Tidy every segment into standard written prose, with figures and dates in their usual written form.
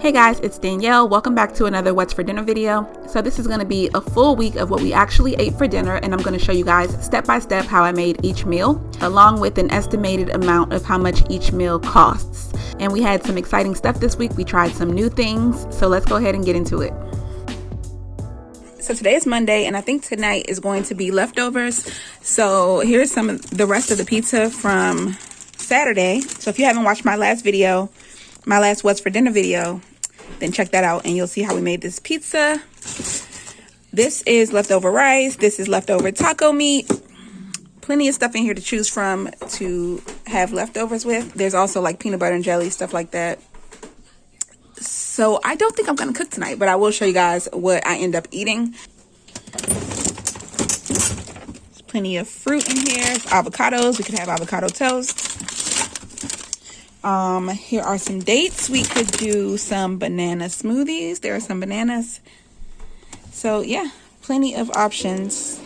Hey guys, it's Danielle. Welcome back to another What's for Dinner video. So this is going to be a full week of what we actually ate for dinner, and I'm going to show you guys step by step how I made each meal, along with an estimated amount of how much each meal costs. And we had some exciting stuff this week. We tried some new things, so let's go ahead and get into it. So today is Monday, and I think tonight is going to be leftovers. So here's some of the rest of the pizza from Saturday. So if you haven't watched my last video, my last What's for Dinner video, then check that out and you'll see how we made this pizza. This is leftover rice. This is leftover taco meat. Plenty of stuff in here to choose from to have leftovers with. There's also like peanut butter and jelly, stuff like that. So I don't think I'm going to cook tonight, but I will show you guys what I end up eating. There's plenty of fruit in here. There's avocados. We could have avocado toast. Here are some dates. We could do some banana smoothies. There are some bananas. So yeah, plenty of options.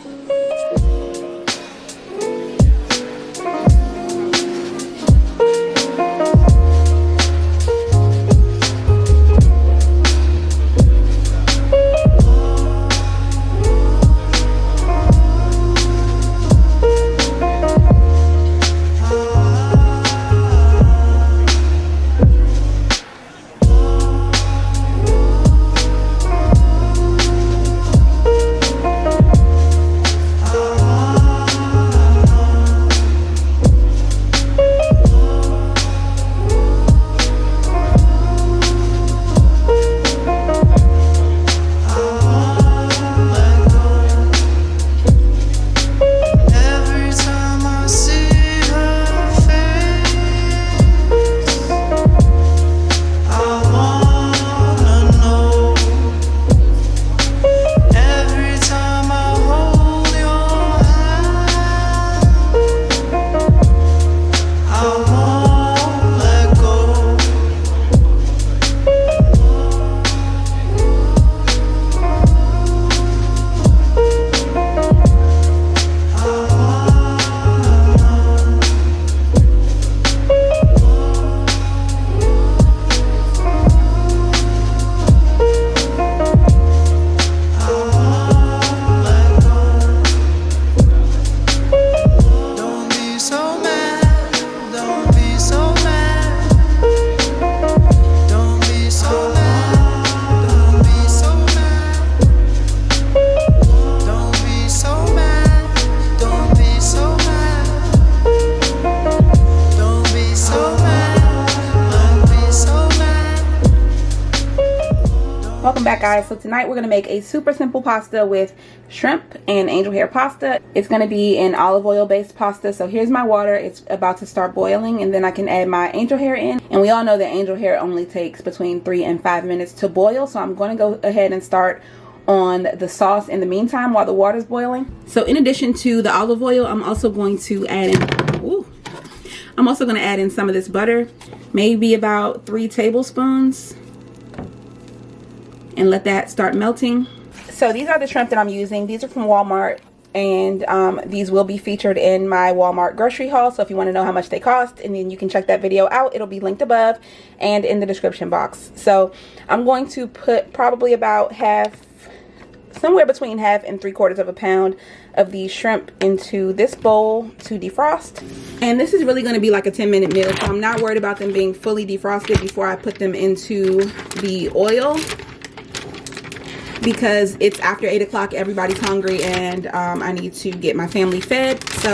Welcome back, guys. So tonight we're going to make a super simple pasta with shrimp and angel hair pasta. It's going to be an olive oil based pasta. So here's my water. It's about to start boiling, and then I can add my angel hair in. And we all know that angel hair only takes between 3 and 5 minutes to boil. So I'm going to go ahead and start on the sauce in the meantime while the water's boiling. So in addition to the olive oil, I'm also going to add in some of this butter, maybe about 3 tablespoons. And let that start melting. So these are the shrimp that I'm using. These are from Walmart, and these will be featured in my Walmart grocery haul. So if you want to know how much they cost, and then you can check that video out, it'll be linked above and in the description box. So I'm going to put probably about somewhere between half and 3/4 of a pound of these shrimp into this bowl to defrost. And this is really going to be like a 10-minute meal, so I'm not worried about them being fully defrosted before I put them into the oil, because it's after 8 o'clock, everybody's hungry, and I need to get my family fed. So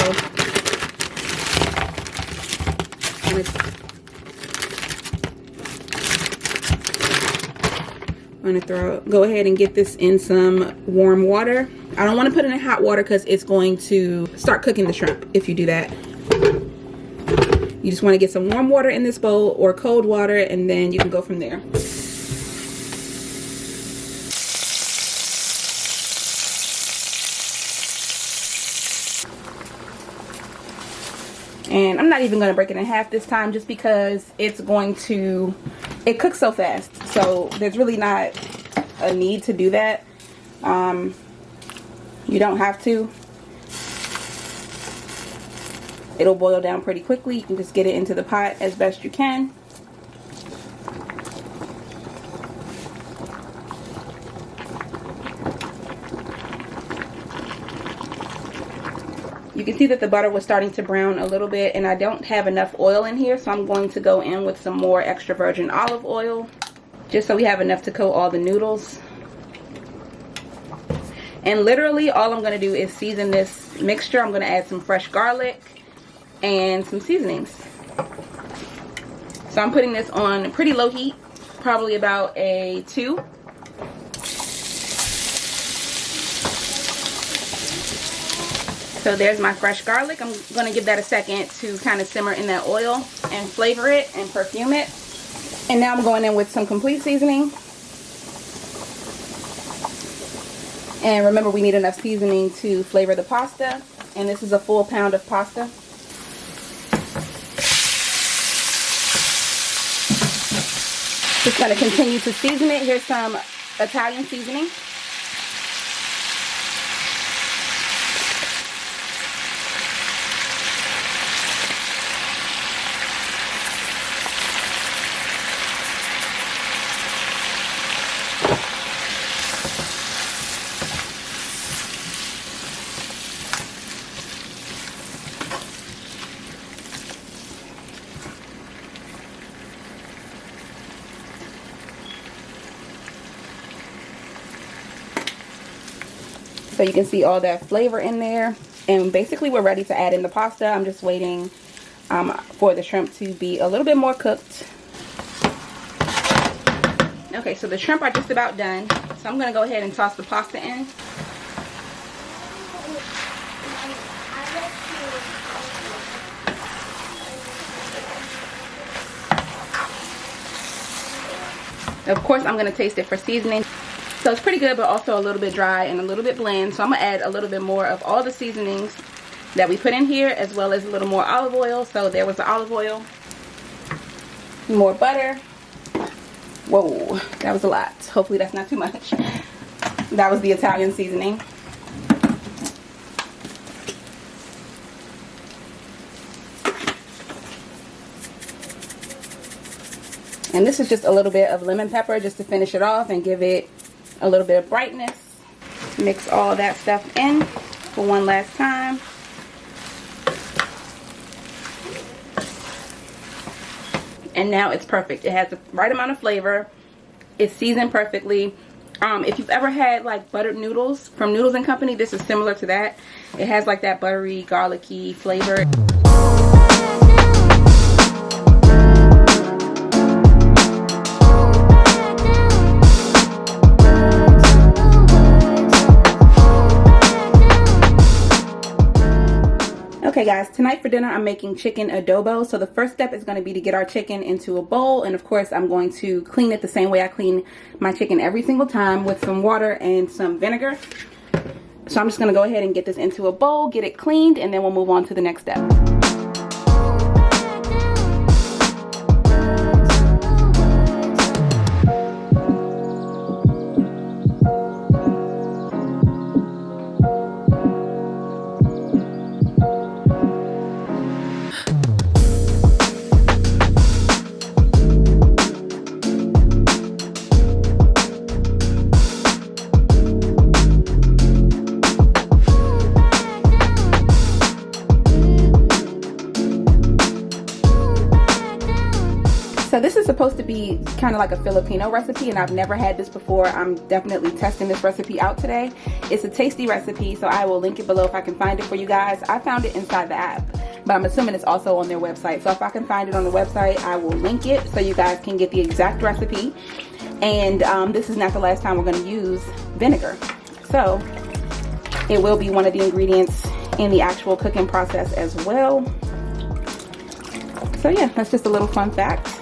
I'm going to go ahead and get this in some warm water. I don't want to put it in hot water because it's going to start cooking the shrimp if you do that. You just want to get some warm water in this bowl, or cold water, and then you can go from there. And I'm not even going to break it in half this time, just because it cooks so fast. So there's really not a need to do that. You don't have to. It'll boil down pretty quickly. You can just get it into the pot as best you can. You can see that the butter was starting to brown a little bit, and I don't have enough oil in here, so I'm going to go in with some more extra virgin olive oil, just so we have enough to coat all the noodles. And literally all I'm going to do is season this mixture. I'm going to add some fresh garlic and some seasonings. So I'm putting this on pretty low heat, probably about a 2. So there's my fresh garlic. I'm going to give that a second to kind of simmer in that oil and flavor it and perfume it. And now I'm going in with some complete seasoning. And remember, we need enough seasoning to flavor the pasta. And this is a full pound of pasta. Just going to continue to season it. Here's some Italian seasoning. So you can see all that flavor in there. And basically we're ready to add in the pasta. I'm just waiting for the shrimp to be a little bit more cooked. Okay, so the shrimp are just about done. So I'm going to go ahead and toss the pasta in. Of course, I'm going to taste it for seasoning. So it's pretty good, but also a little bit dry and a little bit bland. So I'm going to add a little bit more of all the seasonings that we put in here, as well as a little more olive oil. So there was the olive oil. More butter. Whoa, that was a lot. Hopefully that's not too much. That was the Italian seasoning. And this is just a little bit of lemon pepper just to finish it off and give it a little bit of brightness. Mix all that stuff in for one last time. And now it's perfect. It has the right amount of flavor. It's seasoned perfectly. If you've ever had like buttered noodles from Noodles and Company, this is similar to that. It has like that buttery, garlicky flavor. Okay guys, tonight for dinner I'm making chicken adobo. So the first step is going to be to get our chicken into a bowl, and of course I'm going to clean it the same way I clean my chicken every single time, with some water and some vinegar. So I'm just going to go ahead and get this into a bowl, get it cleaned, and then we'll move on to the next step. So this is supposed to be kind of like a Filipino recipe, and I've never had this before. I'm definitely testing this recipe out today. It's a tasty recipe, so I will link it below if I can find it for you guys. I found it inside the app, but I'm assuming it's also on their website. So if I can find it on the website, I will link it so you guys can get the exact recipe. And this is not the last time we're going to use vinegar. So it will be one of the ingredients in the actual cooking process as well. So yeah, that's just a little fun fact.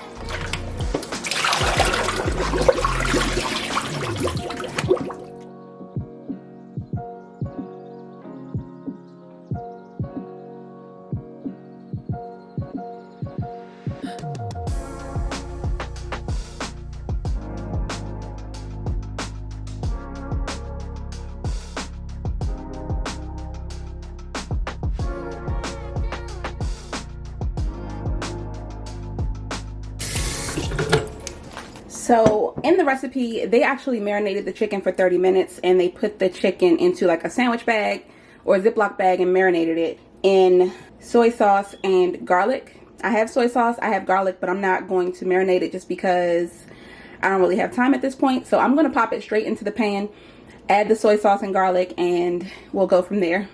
So in the recipe, they actually marinated the chicken for 30 minutes and they put the chicken into like a sandwich bag or a Ziploc bag and marinated it in soy sauce and garlic. I have soy sauce, I have garlic, but I'm not going to marinate it just because I don't really have time at this point. So I'm going to pop it straight into the pan, add the soy sauce and garlic, and we'll go from there.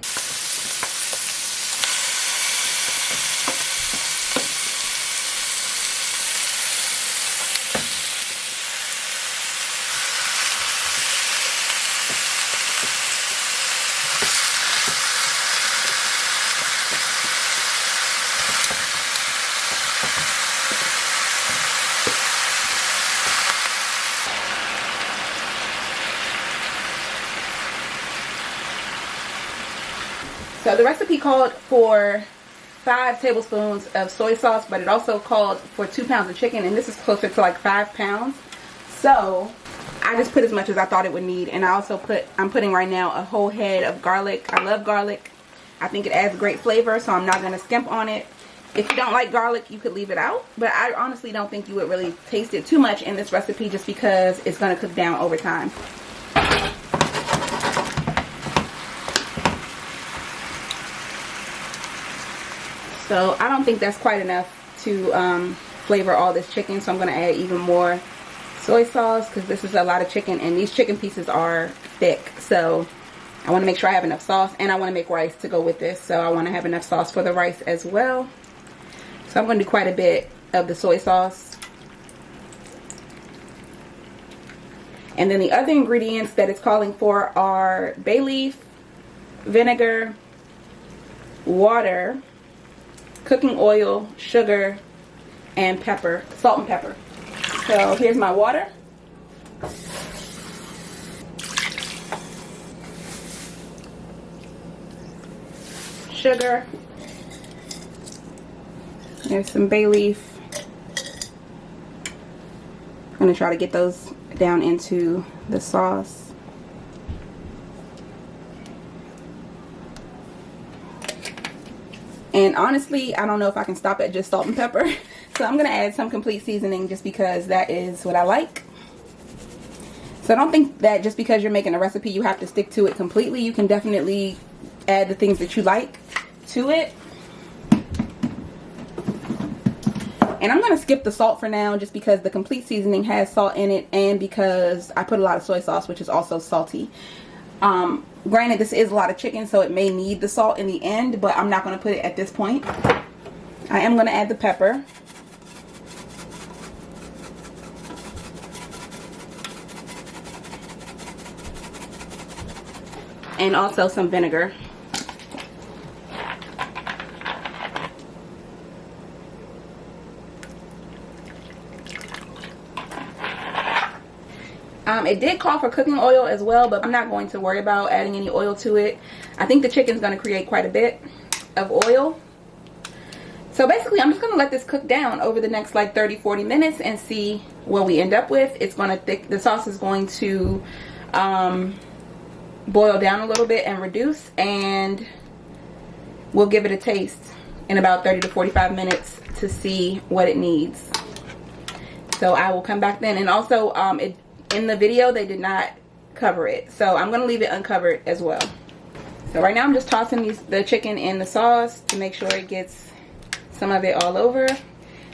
So the recipe called for 5 tablespoons of soy sauce, but it also called for 2 pounds of chicken, and this is closer to like 5 pounds. So I just put as much as I thought it would need, and I'm putting right now a whole head of garlic. I love garlic. I think it adds great flavor, so I'm not going to skimp on it. If you don't like garlic, you could leave it out, but I honestly don't think you would really taste it too much in this recipe just because it's going to cook down over time. So I don't think that's quite enough to flavor all this chicken, so I'm going to add even more soy sauce because this is a lot of chicken, and these chicken pieces are thick. So I want to make sure I have enough sauce, and I want to make rice to go with this, so I want to have enough sauce for the rice as well. So I'm going to do quite a bit of the soy sauce. And then the other ingredients that it's calling for are bay leaf, vinegar, water, cooking oil, sugar, and pepper, salt and pepper. So here's my water. Sugar. There's some bay leaf. I'm going to try to get those down into the sauce. And honestly, I don't know if I can stop at just salt and pepper. So I'm going to add some complete seasoning just because that is what I like. So I don't think that just because you're making a recipe, you have to stick to it completely. You can definitely add the things that you like to it. And I'm going to skip the salt for now just because the complete seasoning has salt in it, and because I put a lot of soy sauce, which is also salty. Granted, this is a lot of chicken, so it may need the salt in the end, but I'm not going to put it at this point. I am going to add the pepper. And also some vinegar. It did call for cooking oil as well, but I'm not going to worry about adding any oil to it. I think the chicken's going to create quite a bit of oil. So basically, I'm just going to let this cook down over the next like 30-40 minutes and see what we end up with. It's going to the sauce is going to boil down a little bit and reduce, and we'll give it a taste in about 30 to 45 minutes to see what it needs. So I will come back then. And also in the video they did not cover it, so I'm going to leave it uncovered as well. So right now I'm just tossing the chicken in the sauce to make sure it gets some of it all over,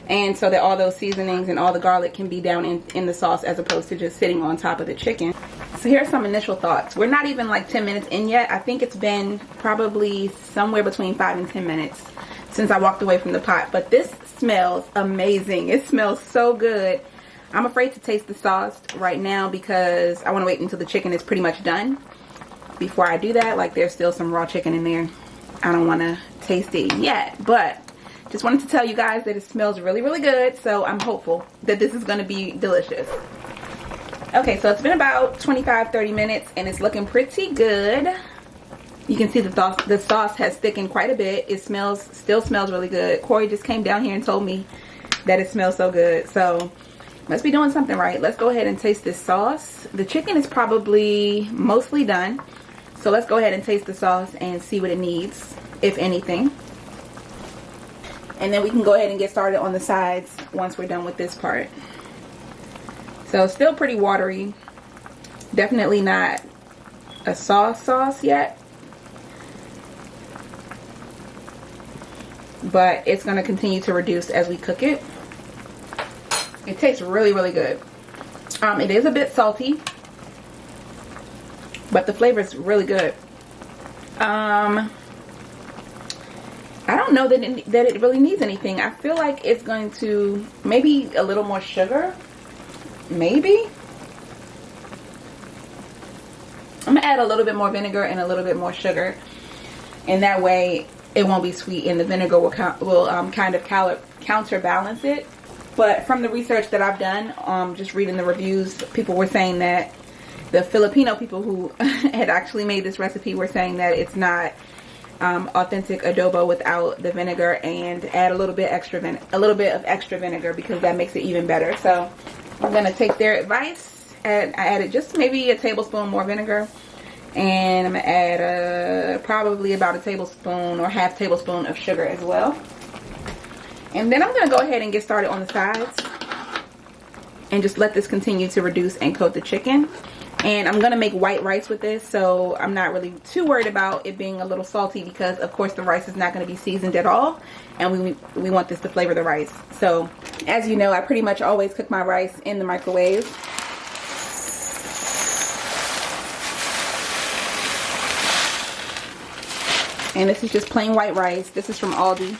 and so that all those seasonings and all the garlic can be down in the sauce as opposed to just sitting on top of the chicken. So here's some initial thoughts. We're not even like 10 minutes in yet. I think it's been probably somewhere between 5 and 10 minutes since I walked away from the pot, but this smells amazing. It smells so good. I'm afraid to taste the sauce right now because I want to wait until the chicken is pretty much done before I do that. Like, there's still some raw chicken in there. I don't want to taste it yet, but just wanted to tell you guys that it smells really, really good. So I'm hopeful that this is going to be delicious. Okay, so it's been about 25-30 minutes and it's looking pretty good. You can see the sauce has thickened quite a bit. It still smells really good. Corey just came down here and told me that it smells so good. So must be doing something right. Let's go ahead and taste this sauce. The chicken is probably mostly done. So let's go ahead and taste the sauce and see what it needs, if anything. And then we can go ahead and get started on the sides once we're done with this part. So still pretty watery. Definitely not a sauce yet. but it's going to continue to reduce as we cook it. It tastes really, really good. It is a bit salty, but the flavor is really good. I don't know that it really needs anything. I feel like it's going to maybe a little more sugar. Maybe. I'm gonna add a little bit more vinegar and a little bit more sugar, and that way it won't be sweet, and the vinegar will kind of counterbalance it. But from the research that I've done, just reading the reviews, people were saying that the Filipino people who had actually made this recipe were saying that it's not authentic adobo without the vinegar, and add a little bit of extra vinegar because that makes it even better. So I'm gonna take their advice. I added just maybe a tablespoon more vinegar, and I'm gonna add probably about a tablespoon or half tablespoon of sugar as well. And then I'm gonna go ahead and get started on the sides and just let this continue to reduce and coat the chicken. And I'm gonna make white rice with this, so I'm not really too worried about it being a little salty, because of course the rice is not gonna be seasoned at all, and we want this to flavor the rice. So as you know, I pretty much always cook my rice in the microwave. And this is just plain white rice. This is from Aldi.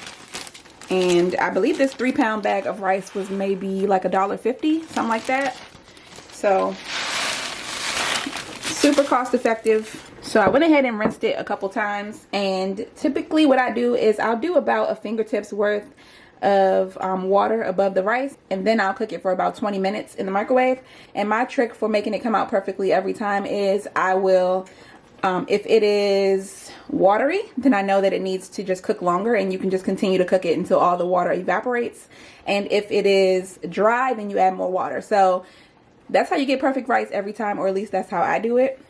And I believe this 3-pound bag of rice was maybe like $1.50, something like that. So super cost effective. So I went ahead and rinsed it a couple times. And typically what I do is I'll do about a fingertip's worth of water above the rice, and then I'll cook it for about 20 minutes in the microwave. And my trick for making it come out perfectly every time is I will, if it is watery, then I know that it needs to just cook longer, and you can just continue to cook it until all the water evaporates. And if it is dry, then you add more water. So that's how you get perfect rice every time, or at least that's how I do it.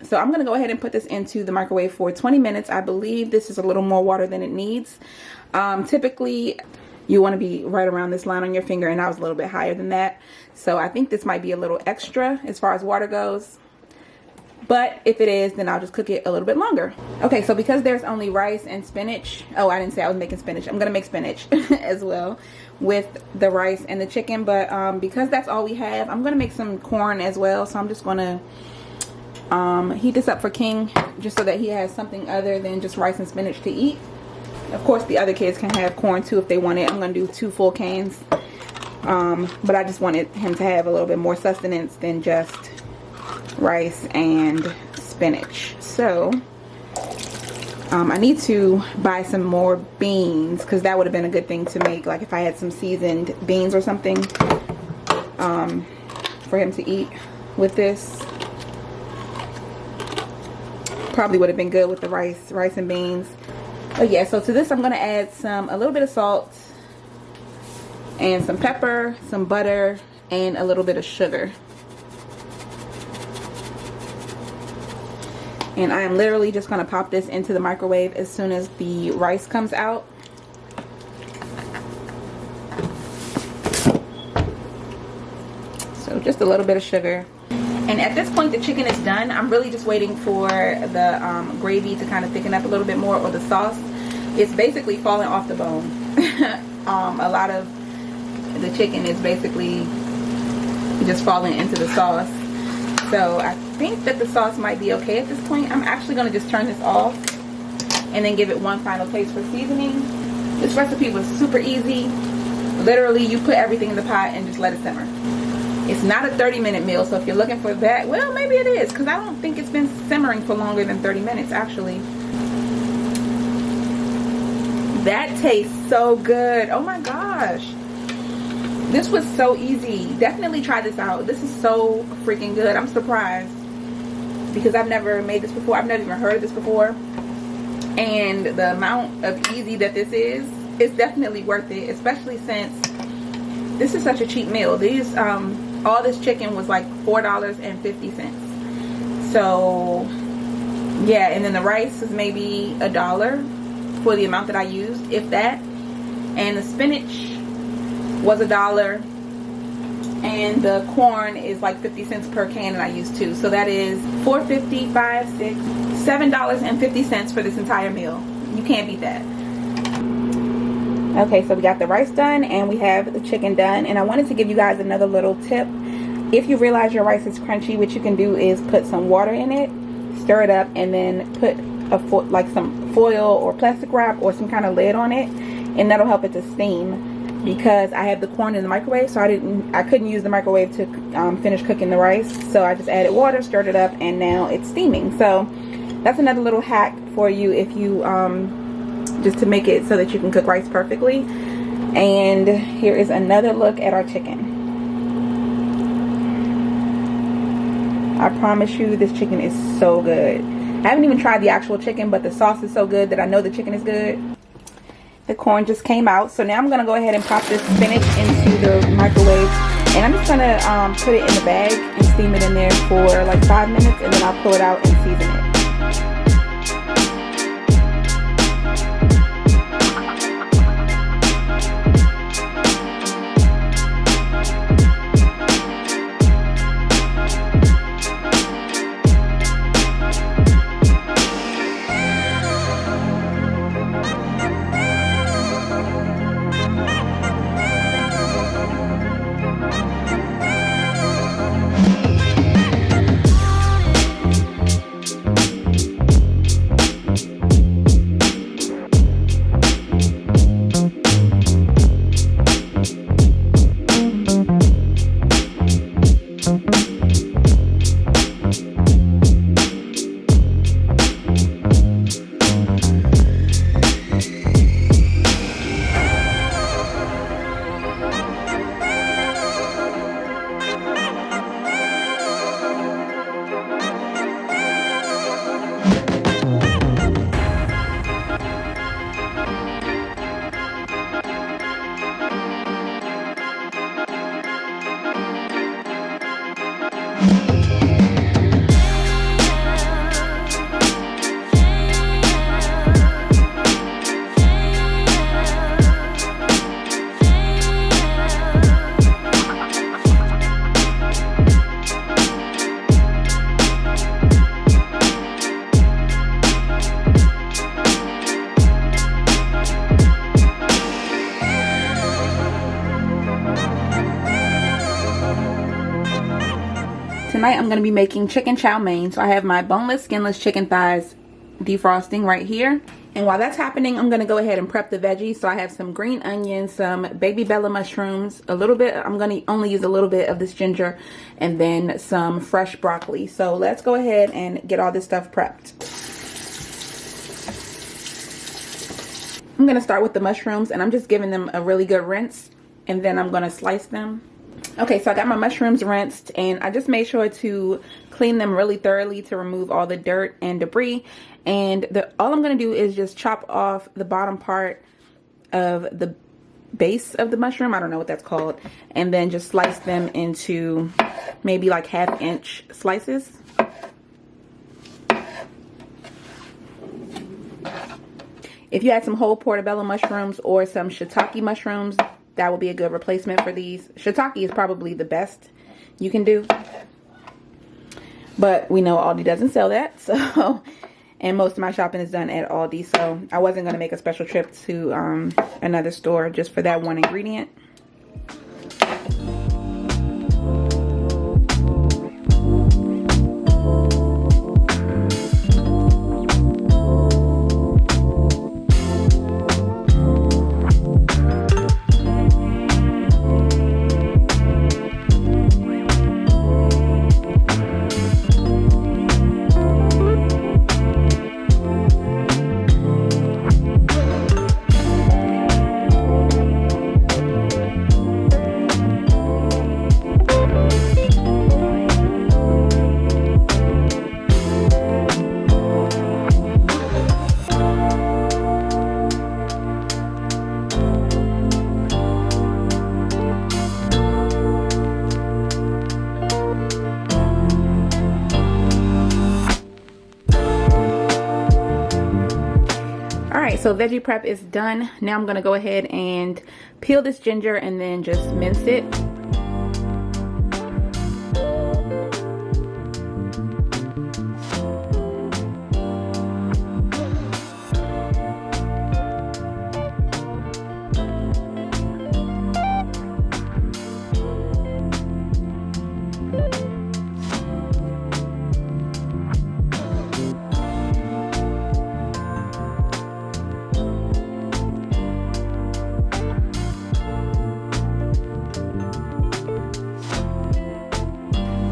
So I'm gonna go ahead and put this into the microwave for 20 minutes. I believe this is a little more water than it needs. Typically you want to be right around this line on your finger, and I was a little bit higher than that. So I think this might be a little extra as far as water goes. But if it is, then I'll just cook it a little bit longer. Okay, so because there's only rice and spinach. Oh, I didn't say I was making spinach. I'm gonna make spinach as well with the rice and the chicken. But because that's all we have, I'm gonna make some corn as well. So I'm just gonna heat this up for King, just so that he has something other than just rice and spinach to eat. Of course, the other kids can have corn too if they want it. I'm gonna do 2 full cans. But I just wanted him to have a little bit more sustenance than just rice and spinach. So I need to buy some more beans, because that would have been a good thing to make, like if I had some seasoned beans or something for him to eat with this. Probably would have been good with the rice and beans. But yeah, so to this I'm going to add a little bit of salt and some pepper, some butter, and a little bit of sugar. And I am literally just going to pop this into the microwave as soon as the rice comes out. So just a little bit of sugar. And at this point the chicken is done. I'm really just waiting for the gravy to kind of thicken up a little bit more, or the sauce. It's basically falling off the bone. A lot of the chicken is basically just falling into the sauce. So I think that the sauce might be okay at this point. I'm actually going to just turn this off and then give it one final taste for seasoning. This recipe was super easy. Literally, you put everything in the pot and just let it simmer. It's not a 30-minute meal, so if you're looking for that, well, maybe it is, because I don't think it's been simmering for longer than 30 minutes, actually. That tastes so good. Oh my gosh. This was so easy. Definitely try this out. This is so freaking good. I'm surprised, because I've never made this before. I've never even heard of this before. And the amount of easy that this is definitely worth it, especially since this is such a cheap meal. These all this chicken was like $4.50. So yeah, and then the rice is maybe $1 for the amount that I used, if that. And the spinach was $1, and the corn is like 50 cents per can, and I used 2. So that is $4.50, $5, $6, $7.50 for this entire meal. You can't beat that. Okay, so we got the rice done and we have the chicken done, and I wanted to give you guys another little tip. If you realize your rice is crunchy, what you can do is put some water in it, stir it up, and then put like some foil or plastic wrap or some kind of lid on it, and that'll help it to steam. Because I have the corn in the microwave, so I couldn't use the microwave to finish cooking the rice, so I just added water, stirred it up, and now it's steaming. So that's another little hack for you if you just to make it so that you can cook rice perfectly. And here is another look at our chicken. I promise you, this chicken is so good. I haven't even tried the actual chicken, but the sauce is so good that I know the chicken is good. The corn just came out, so now I'm gonna go ahead and pop this spinach into the microwave, and I'm just gonna put it in the bag and steam it in there for like 5 minutes, and then I'll pull it out and season it. Tonight I'm going to be making chicken chow mein. So I have my boneless, skinless chicken thighs defrosting right here. And while that's happening, I'm going to go ahead and prep the veggies. So I have some green onions, some baby bella mushrooms, a little bit. I'm going to only use a little bit of this ginger, and then some fresh broccoli. So let's go ahead and get all this stuff prepped. I'm going to start with the mushrooms, and I'm just giving them a really good rinse, and then I'm going to slice them. Okay, so I got my mushrooms rinsed, and I just made sure to clean them really thoroughly to remove all the dirt and debris. And all I'm going to do is just chop off the bottom part of the base of the mushroom. I don't know what that's called. And then just slice them into maybe like 1/2 inch slices. If you had some whole portobello mushrooms or some shiitake mushrooms, that would be a good replacement for these. Shiitake is probably the best you can do, but we know Aldi doesn't sell that, so, and most of my shopping is done at Aldi, so I wasn't going to make a special trip to another store just for that one ingredient. So veggie prep is done. Now I'm gonna go ahead and peel this ginger and then just mince it.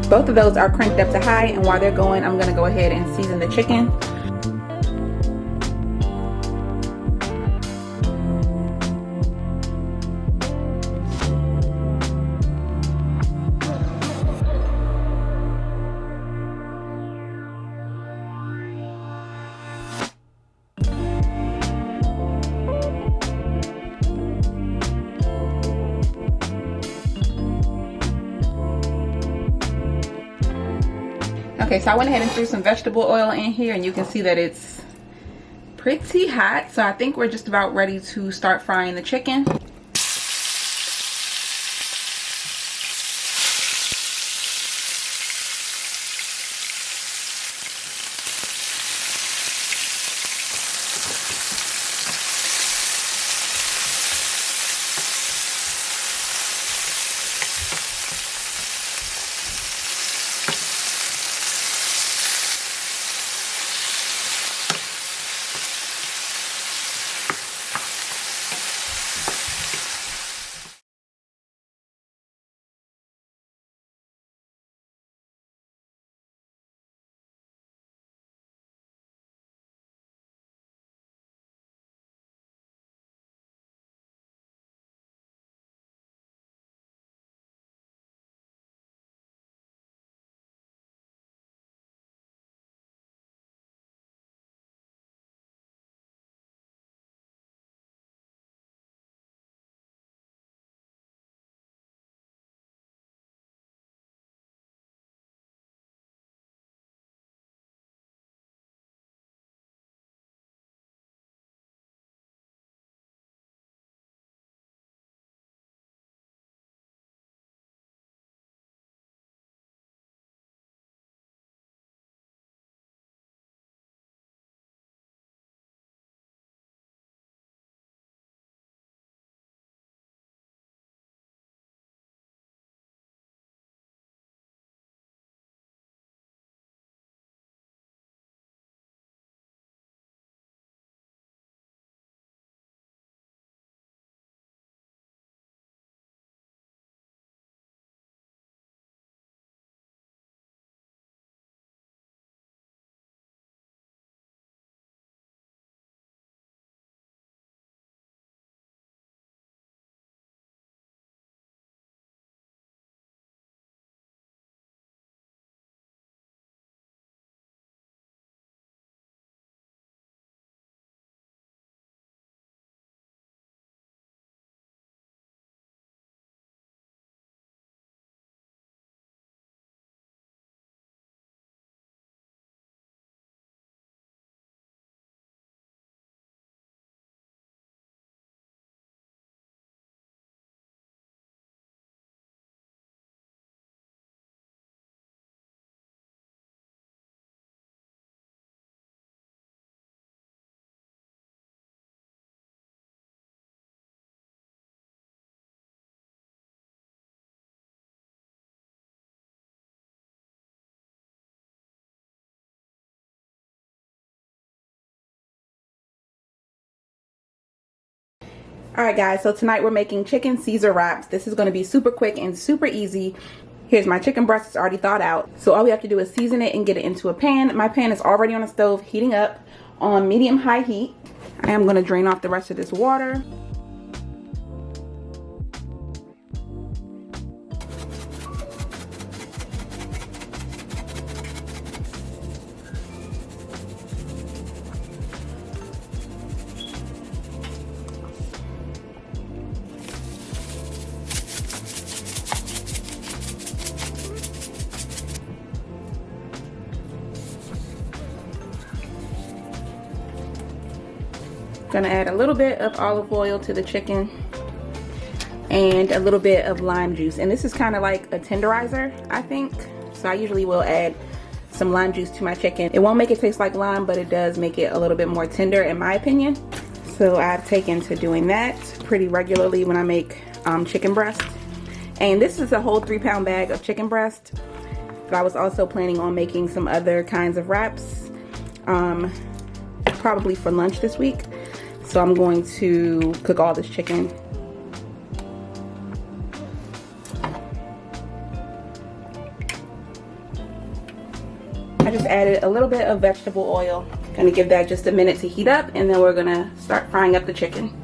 Both of those are cranked up to high, and while they're going, I'm gonna go ahead and season the chicken. Okay, so I went ahead and threw some vegetable oil in here, and you can see that it's pretty hot. So I think we're just about ready to start frying the chicken. Alright guys, so tonight we're making chicken Caesar wraps. This is going to be super quick and super easy. Here's my chicken breast. It's already thawed out. So all we have to do is season it and get it into a pan. My pan is already on the stove heating up on medium-high heat. I am going to drain off the rest of this water. Gonna add a little bit of olive oil to the chicken and a little bit of lime juice, and this is kind of like a tenderizer, I think. So I usually will add some lime juice to my chicken. It won't make it taste like lime, but it does make it a little bit more tender in my opinion. So I've taken to doing that pretty regularly when I make chicken breast. And this is a whole 3-pound bag of chicken breast. But I was also planning on making some other kinds of wraps, probably for lunch this week. So I'm going to cook all this chicken. I just added a little bit of vegetable oil. Gonna give that just a minute to heat up, and then we're gonna start frying up the chicken.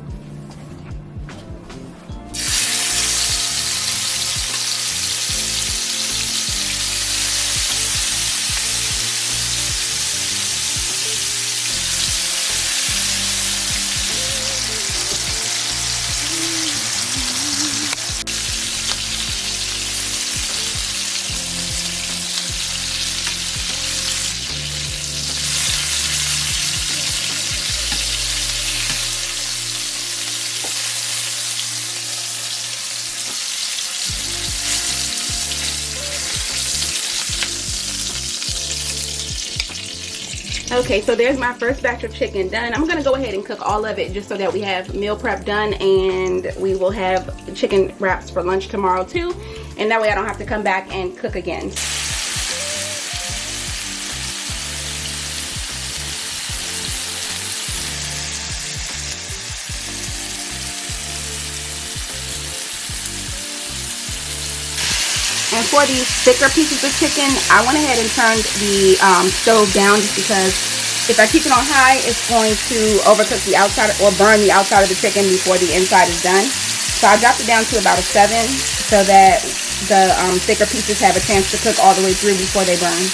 Okay, so there's my first batch of chicken done. I'm gonna go ahead and cook all of it just so that we have meal prep done, and we will have chicken wraps for lunch tomorrow too, and that way I don't have to come back and cook again. And for these thicker pieces of chicken, I went ahead and turned the stove down just because if I keep it on high, it's going to overcook the outside or burn the outside of the chicken before the inside is done. So I dropped it down to about a 7 so that the thicker pieces have a chance to cook all the way through before they burn.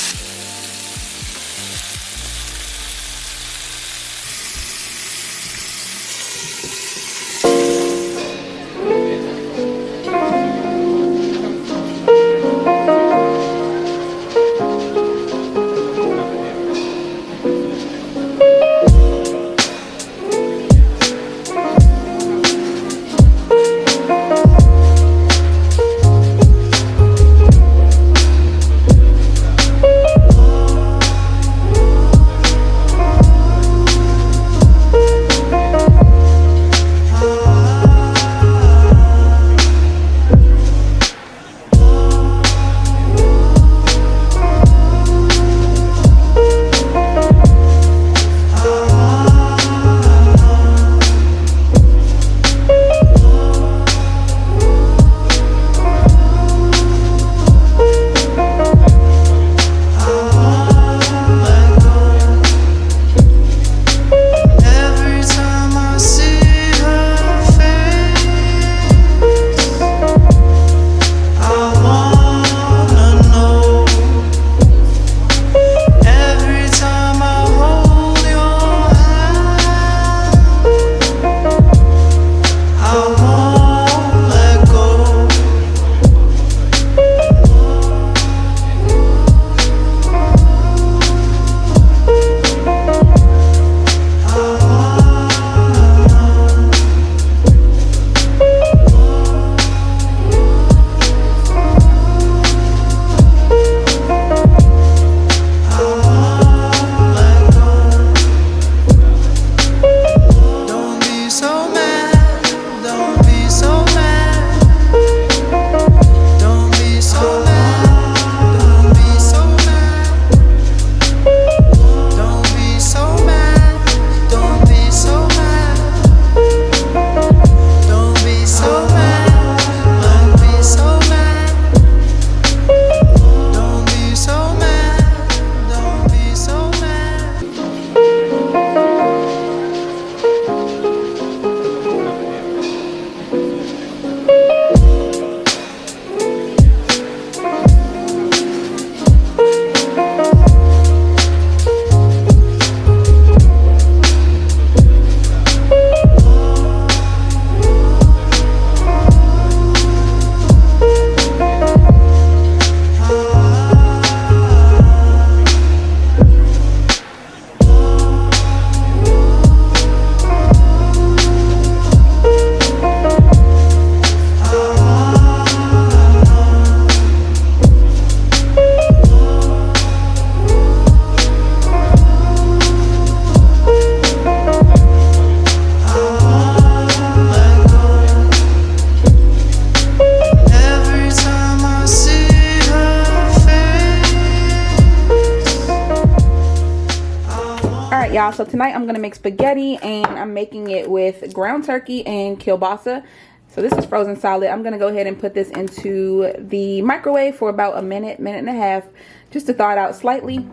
Alright y'all, so tonight I'm going to make spaghetti, and I'm making it with ground turkey and kielbasa. So this is frozen solid. I'm going to go ahead and put this into the microwave for about a minute, minute and a half, just to thaw it out slightly.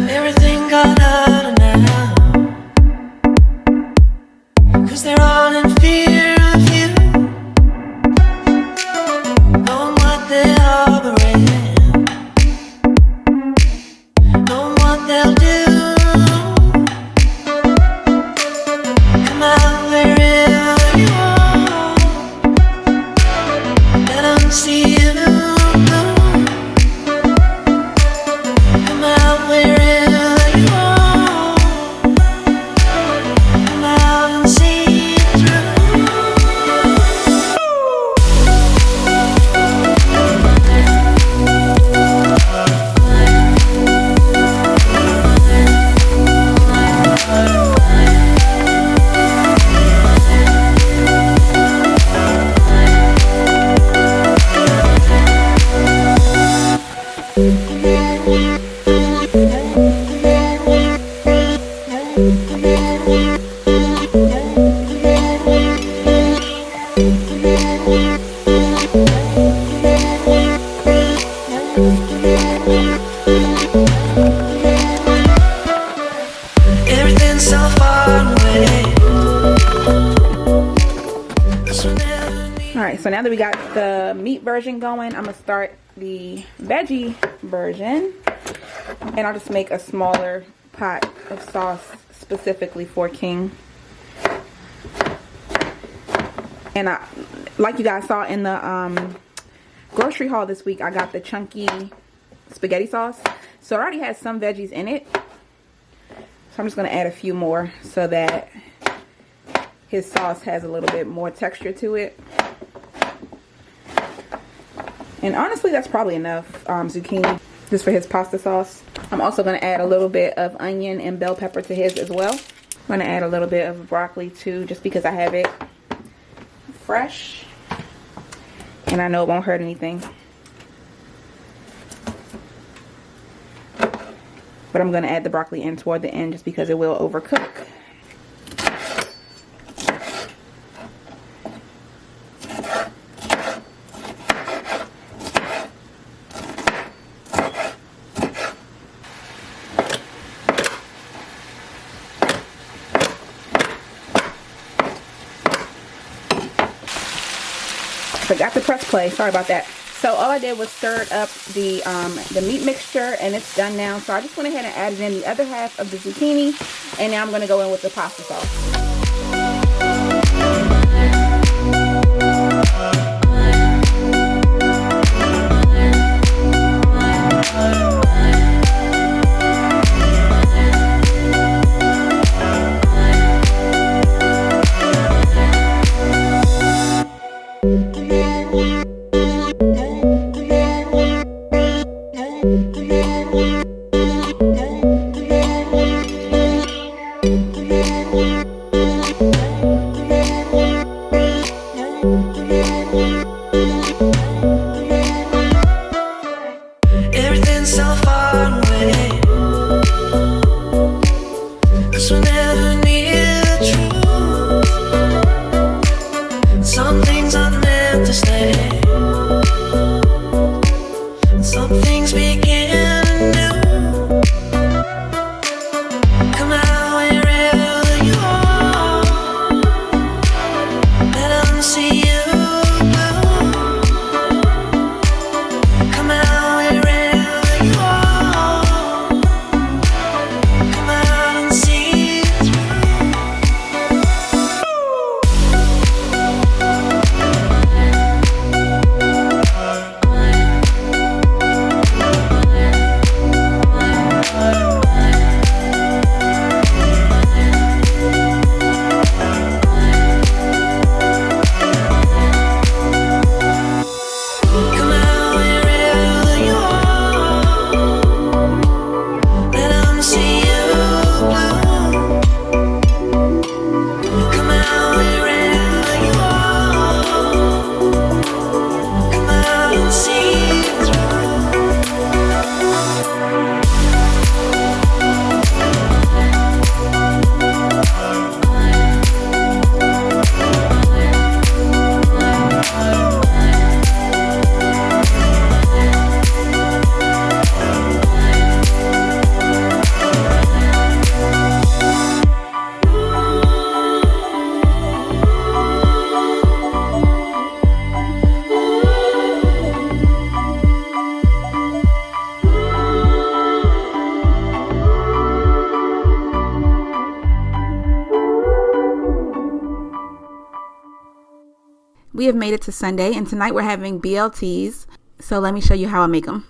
Everything got harder now, 'cause they're all in fear of you, knowing what they're harboring, knowing what they'll do. Come out wherever you are, let them see you. Come out wherever you are, come out and see it through. Everything's so far away. Alright, so now that we got the meat version going, I'm going to start the veggie version. And I'll just make a smaller pot of sauce specifically for King. And like you guys saw in the grocery haul this week, I got the chunky spaghetti sauce. So it already has some veggies in it. So I'm just going to add a few more so that his sauce has a little bit more texture to it. And honestly, that's probably enough zucchini just for his pasta sauce. I'm also going to add a little bit of onion and bell pepper to his as well. I'm going to add a little bit of broccoli too, just because I have it fresh. And I know it won't hurt anything. But I'm going to add the broccoli in toward the end just because it will overcook. Forgot to press play. Sorry about that. So all I did was stir up the meat mixture, and it's done now. So I just went ahead and added in the other half of the zucchini, and now I'm going to go in with the pasta sauce. We have made it to Sunday, and tonight we're having BLTs. So let me show you how I make them.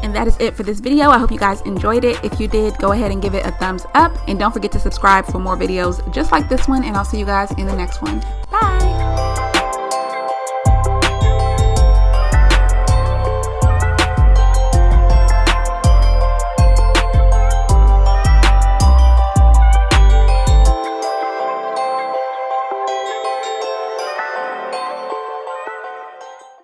And that is it for this video. I hope you guys enjoyed it. If you did, go ahead and give it a thumbs up, and don't forget to subscribe for more videos just like this one, and I'll see you guys in the next one. Bye.